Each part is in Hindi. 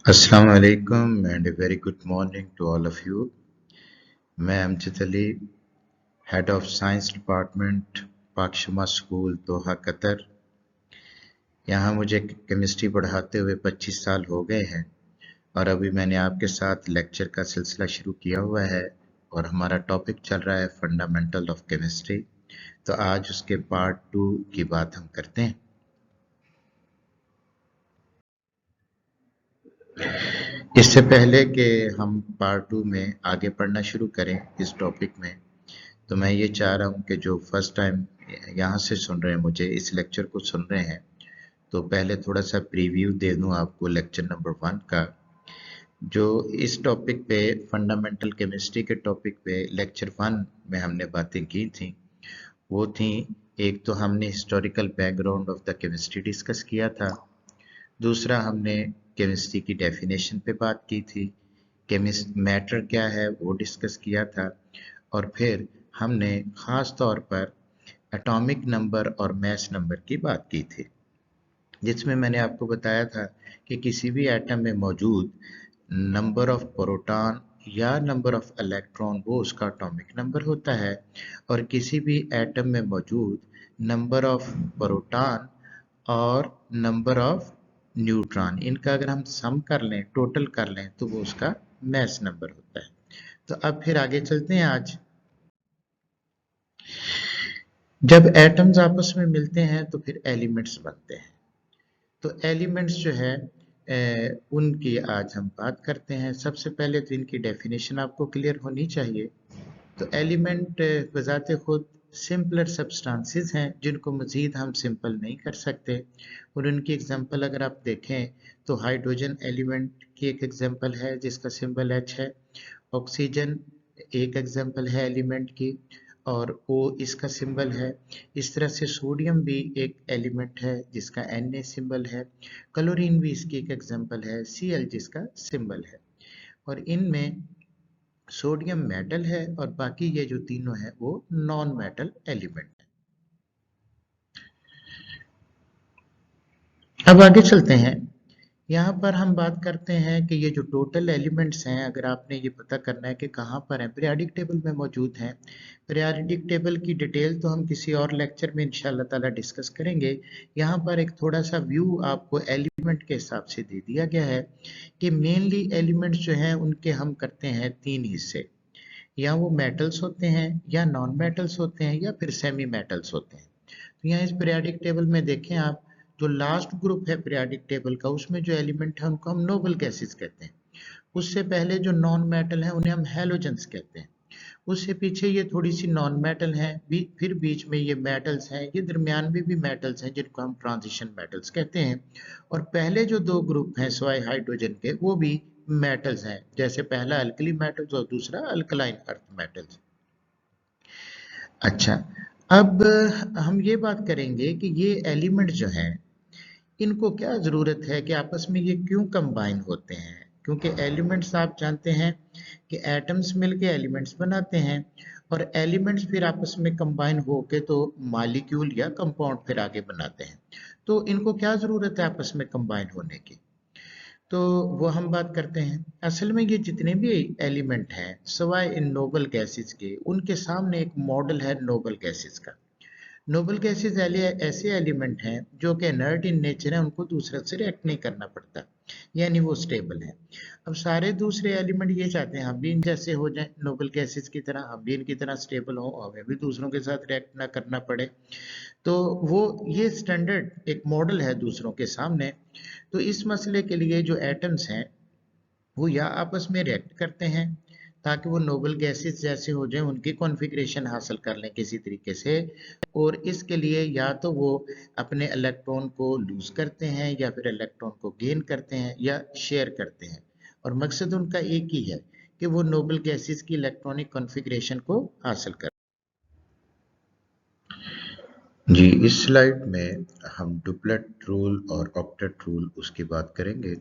Assalamu alaikum and a very good morning to all of you. मैं Amjad Ali, head of science department Pakshama school Doha Qatar. यहाँ मुझे केमिस्ट्री पढ़ाते हुए 25 साल हो गए हैं और अभी मैंने आपके साथ लेक्चर का सिलसिला शुरू किया हुआ है और हमारा टॉपिक चल रहा है फंडामेंटल ऑफ केमिस्ट्री। तो आज उसके पार्ट 2 की बात हम करते हैं। इससे पहले कि हम पार्ट 2 में आगे पढ़ना शुरू करें इस टॉपिक में, तो मैं ये चाह रहा हूँ कि जो फर्स्ट टाइम यहाँ से सुन रहे हैं, मुझे इस लेक्चर को सुन रहे हैं, तो पहले थोड़ा सा प्रीव्यू दे दूँ आपको लेक्चर नंबर 1 का। जो इस टॉपिक पे फंडामेंटल केमिस्ट्री के टॉपिक पे लेक्चर 1 में हमने बातें की थी, वो थी, एक तो हमने historical background of the chemistry discuss किया था, दूसरा हमने केमिस्ट्री की डेफिनेशन पे बात की थी, केमिस्ट मैटर क्या है वो डिस्कस किया था, और फिर हमने ख़ास तौर पर एटॉमिक नंबर और मास नंबर की बात की थी, जिसमें मैंने आपको बताया था कि किसी भी एटम में मौजूद नंबर ऑफ प्रोटॉन या नंबर ऑफ इलेक्ट्रॉन वो उसका एटॉमिक नंबर होता है, और किसी भी एटम में मौजूद नंबर ऑफ प्रोटॉन और नंबर ऑफ न्यूट्रॉन, इनका अगर हम सम कर लें, टोटल कर लें, तो वो उसका मास नंबर होता है। तो अब फिर आगे चलते हैं। आज जब एटम्स आपस में मिलते हैं तो फिर एलिमेंट्स बनते हैं। तो एलिमेंट्स जो है उनकी आज हम बात करते हैं। सबसे पहले तो इनकी डेफिनेशन आपको क्लियर होनी चाहिए। तो एलिमेंट बजाते खुद सिंपलर सब्सटेंसेस हैं जिनको मज़ीद हम सिंपल नहीं कर सकते, और उनकी एग्जांपल अगर आप देखें तो हाइड्रोजन एलिमेंट की एक एग्जांपल है जिसका सिंबल H है, ऑक्सीजन एक एग्जांपल है एलिमेंट की और O इसका सिंबल है। इस तरह से सोडियम भी एक एलिमेंट है जिसका Na सिंबल है, क्लोरीन भी इसकी एक एग्जांपल है, Cl जिसका सिंबल है। और इनमें सोडियम मेटल है और बाकी ये जो तीनों है वो नॉन मेटल एलिमेंट है। अब आगे चलते हैं। यहाँ पर हम बात करते हैं कि ये जो टोटल एलिमेंट्स हैं, अगर आपने ये पता करना है कि कहाँ पर हैं, पीरियोडिक टेबल में मौजूद हैं। पीरियोडिक टेबल की डिटेल तो हम किसी और लेक्चर में इंशाल्लाह ताला डिस्कस करेंगे। यहाँ पर एक थोड़ा सा व्यू आपको एलिमेंट के हिसाब से दे दिया गया है कि मेनली एलिमेंट्स जो हैं उनके हम करते हैं 3 हिस्से, या वो मेटल्स होते हैं या नॉन मेटल्स होते हैं या फिर सेमी मेटल्स होते हैं। तो यहाँ इस पीरियोडिक टेबल में देखें आप, जो लास्ट ग्रुप है पीरियोडिक टेबल का, उसमें जो एलिमेंट है उनको हम नोबल गैसेस कहते हैं। उससे पहले जो नॉन मेटल है उन्हें हम हैलोजेंस कहते हैं। उससे पीछे ये थोड़ी सी नॉन मेटल हैं, फिर बीच में ये मेटल्स हैं, ये दरमियान में भी मेटल्स हैं जिनको हम ट्रांजिशन मेटल्स कहते हैं। और पहले जो 2 ग्रुप हैं सिवाय हाइड्रोजन के वो भी मेटल्स हैं, जैसे पहला अल्कली मेटल्स और दूसरा अल्कलाइन अर्थ मेटल्स। अच्छा, अब हम ये बात करेंगे कि ये एलिमेंट जो हैं इनको क्या ज़रूरत है कि आपस में ये क्यों कंबाइन होते हैं, क्योंकि एलिमेंट्स आप जानते हैं कि एटम्स मिलके एलिमेंट्स बनाते हैं, और एलिमेंट्स फिर आपस में कंबाइन होके तो मॉलिक्यूल या कंपाउंड फिर आगे बनाते हैं। तो इनको क्या ज़रूरत है आपस में कंबाइन होने की, तो वो हम बात करते हैं। असल में ये जितने भी एलिमेंट हैं सिवाय इन नोबल गैसेस के, उनके सामने एक मॉडल है नोबल गैसेस का। नोबल गैसेस ऐसे एलिमेंट हैं जो कि इनर्ट इन नेचर है, उनको दूसरे से रिएक्ट नहीं करना पड़ता, यानी वो स्टेबल है। अब सारे दूसरे एलिमेंट ये चाहते हैं हम भी इन जैसे हो जाएं, नोबल गैसेस की तरह, हम भी इनकी तरह स्टेबल हो, हमें भी दूसरों के साथ रिएक्ट ना करना पड़े। तो वो ये स्टैंडर्ड एक मॉडल है दूसरों के सामने। तो इस मसले के लिए जो एटम्स हैं वो या आपस में रिएक्ट करते हैं ताकि वो नोबल गैसेस जैसे हो जाएं, उनकी कॉन्फ़िगरेशन हासिल कर लें किसी तरीके से, और इसके लिए या तो वो अपने इलेक्ट्रॉन को लूज करते हैं या फिर इलेक्ट्रॉन को गेन करते हैं या शेयर करते हैं, और मकसद उनका एक ही है कि वो नोबल गैसेस की इलेक्ट्रॉनिक कॉन्फ़िगरेशन को हासिल करें। जी, इस स्लाइड में हम डुप्लेट रूल और ऑक्टेट रूल उसकी बात करेंगे।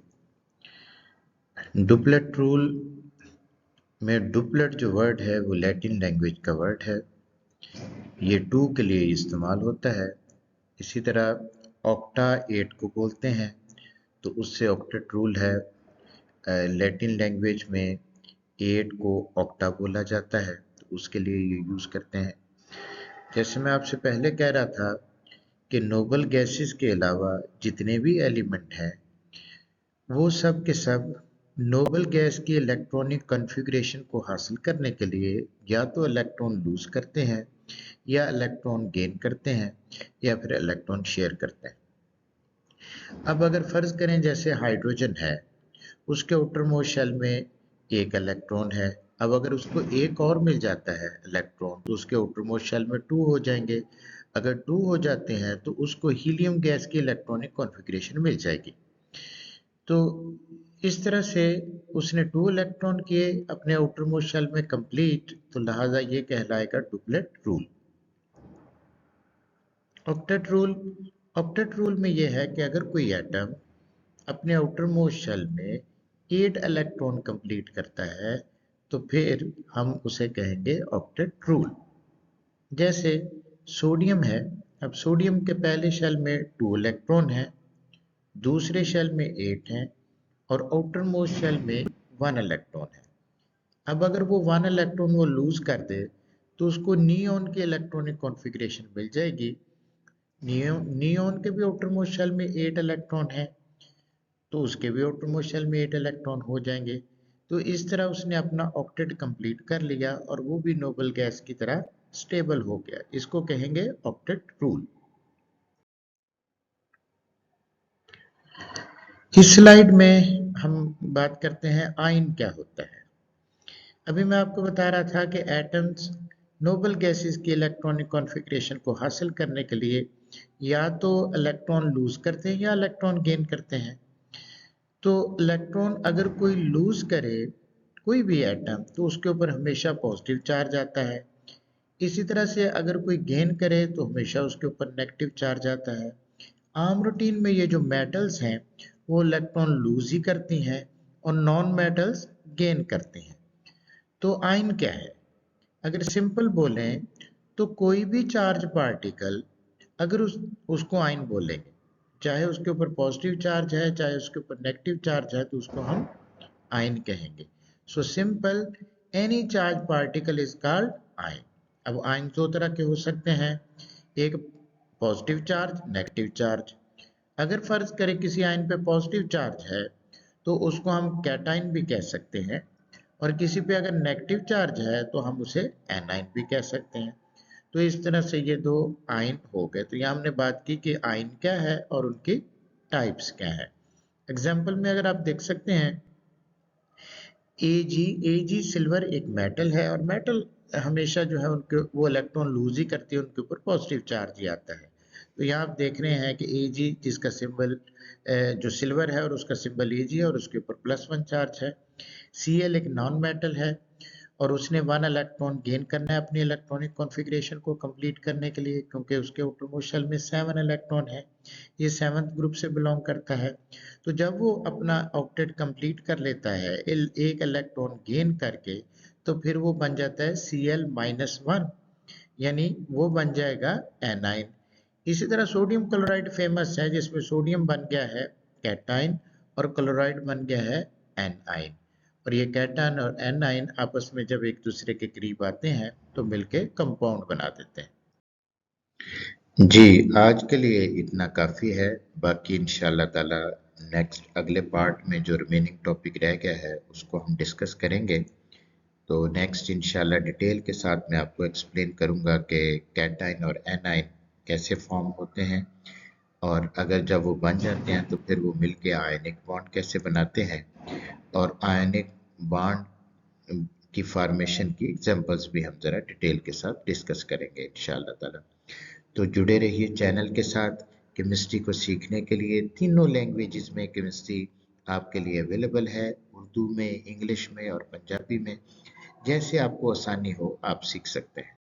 डुप्लेट रूल में डुप्लेट जो वर्ड है वो लैटिन लैंग्वेज का वर्ड है, ये 2 के लिए इस्तेमाल होता है। इसी तरह ऑक्टा 8 को बोलते हैं, तो उससे ऑक्टेट रूल है। लैटिन लैंग्वेज में 8 को ऑक्टा बोला जाता है, तो उसके लिए ये यूज़ करते हैं। जैसे मैं आपसे पहले कह रहा था कि नोबल गैसेस के अलावा जितने भी एलिमेंट हैं वो सब के सब नोबल गैस की इलेक्ट्रॉनिक कॉन्फ़िगरेशन को हासिल करने के लिए या तो इलेक्ट्रॉन लूज करते हैं या इलेक्ट्रॉन गेन करते हैं या फिर इलेक्ट्रॉन शेयर करते हैं। अब अगर फर्ज करें जैसे हाइड्रोजन है, उसके आउटर मोस्ट शेल में एक इलेक्ट्रॉन है। अब अगर उसको एक और मिल जाता है इलेक्ट्रॉन तो उसके आउटर मोस्ट शेल में 2 हो जाएंगे। अगर 2 हो जाते हैं तो उसको हीलियम गैस की इलेक्ट्रॉनिक कॉन्फ़िगरेशन मिल जाएगी। तो इस तरह से उसने 2 इलेक्ट्रॉन किए अपने आउटर मोस्ट शेल में कंप्लीट, तो लिहाजा ये कहलाएगा duplet rule. Octet rule, octet rule में यह है कि अगर कोई एटम अपने आउटर मोस्ट शेल में 8 इलेक्ट्रॉन कंप्लीट करता है तो फिर हम उसे कहेंगे ऑक्टेट रूल। जैसे सोडियम है, अब सोडियम के पहले शेल में 2 इलेक्ट्रॉन है, दूसरे शेल में 8 हैं और आउटर मोस्ट शेल में 1 इलेक्ट्रॉन है। अब अगर वो 1 इलेक्ट्रॉन वो लूज कर दे तो उसको नियोन की इलेक्ट्रॉनिक कॉन्फ़िगरेशन मिल जाएगी। नियोन के भी आउटर मोस्ट शेल में 8 इलेक्ट्रॉन है तो उसके भी आउटर मोस्ट शेल में 8 इलेक्ट्रॉन हो जाएंगे। तो इस तरह उसने अपना ऑक्टेट कंप्लीट कर लिया और वो भी नोबल गैस की तरह स्टेबल हो गया। इसको कहेंगे ऑक्टेट रूल। इस स्लाइड में हम बात करते हैं आयन क्या होता है। अभी मैं आपको बता रहा था कि एटम्स नोबल गैसेस की इलेक्ट्रॉनिक कॉन्फ़िगरेशन को हासिल करने के लिए या तो इलेक्ट्रॉन लूज करते हैं या इलेक्ट्रॉन गेन करते हैं। तो इलेक्ट्रॉन अगर कोई लूज करे कोई भी एटम तो उसके ऊपर हमेशा पॉजिटिव चार्ज आता है। इसी तरह से अगर कोई गेन करे तो हमेशा उसके ऊपर नेगेटिव चार्ज आता है। आम रूटीन में ये जो मेटल्स हैं वो इलेक्ट्रॉन लूज ही करती हैं और नॉन मेटल्स गेन करते हैं। तो आयन क्या है? अगर सिंपल बोलें तो कोई भी चार्ज पार्टिकल अगर उसको आयन बोलेंगे, चाहे उसके ऊपर पॉजिटिव चार्ज है चाहे उसके ऊपर नेगेटिव चार्ज है तो उसको हम आयन कहेंगे। So simple, any charge particle is called ion. अब आयन दो तरह के हो सकते हैं, एक पॉजिटिव चार्ज, नेगेटिव चार्ज। अगर फर्ज करें किसी आयन पे पॉजिटिव चार्ज है तो उसको हम कैटायन भी कह सकते हैं और किसी पे अगर नेगेटिव चार्ज है तो हम उसे एनायन भी कह सकते हैं। तो इस तरह से ये दो आयन हो गए। तो यहाँ हमने बात की कि आयन क्या है और उनकी टाइप्स क्या है। एग्जाम्पल में अगर आप देख सकते हैं एजी सिल्वर एक मेटल है और मेटल हमेशा जो है उनके वो इलेक्ट्रॉन लूज ही करती है, उनके ऊपर पॉजिटिव चार्ज ही आता है। तो यहाँ आप देख रहे हैं कि एजी जिसका सिंबल जो सिल्वर है और उसका सिंबल एजी है और उसके ऊपर +1 चार्ज है। सीएल एक नॉन मेटल है और उसने 1 इलेक्ट्रॉन गेन करना है अपनी इलेक्ट्रॉनिक कॉन्फ़िगरेशन को कंप्लीट करने के लिए, क्योंकि उसके आउटर मोस्ट शेल में 7 इलेक्ट्रॉन है, ये 7th ग्रुप से बिलोंग करता है। तो जब वो अपना ऑक्टेट कंप्लीट कर लेता है एक इलेक्ट्रॉन गेन करके तो फिर वो बन जाता है Cl-1, यानी वो बन जाएगा एनाइन। इसी तरह सोडियम क्लोराइड फेमस है जिसमें सोडियम बन गया है कैटाइन और क्लोराइड बन गया है एनाइन। और ये कैटाइन और एनाइन आपस में जब एक दूसरे के करीब आते हैं तो मिलके कंपाउंड बना देते हैं। जी, आज के लिए इतना काफ़ी है। बाकी इंशाल्लाह ताला नेक्स्ट अगले पार्ट में जो रिमेनिंग टॉपिक रह गया है उसको हम डिस्कस करेंगे। तो नेक्स्ट इंशाल्लाह डिटेल के साथ मैं आपको एक्सप्लेन करूंगा कि कैटाइन और एनाइन कैसे फॉर्म होते हैं और अगर जब वो बन जाते हैं तो फिर वो मिलके आयनिक बॉन्ड कैसे बनाते हैं और आयनिक बॉन्ड की फॉर्मेशन की एग्जांपल्स भी हम ज़रा डिटेल के साथ डिस्कस करेंगे इंशाल्लाह ताला। तो जुड़े रहिए चैनल के साथ। केमिस्ट्री को सीखने के लिए तीनों लैंग्वेजेस में केमिस्ट्री आपके लिए अवेलेबल है, उर्दू में, इंग्लिश में और पंजाबी में। जैसे आपको आसानी हो आप सीख सकते हैं।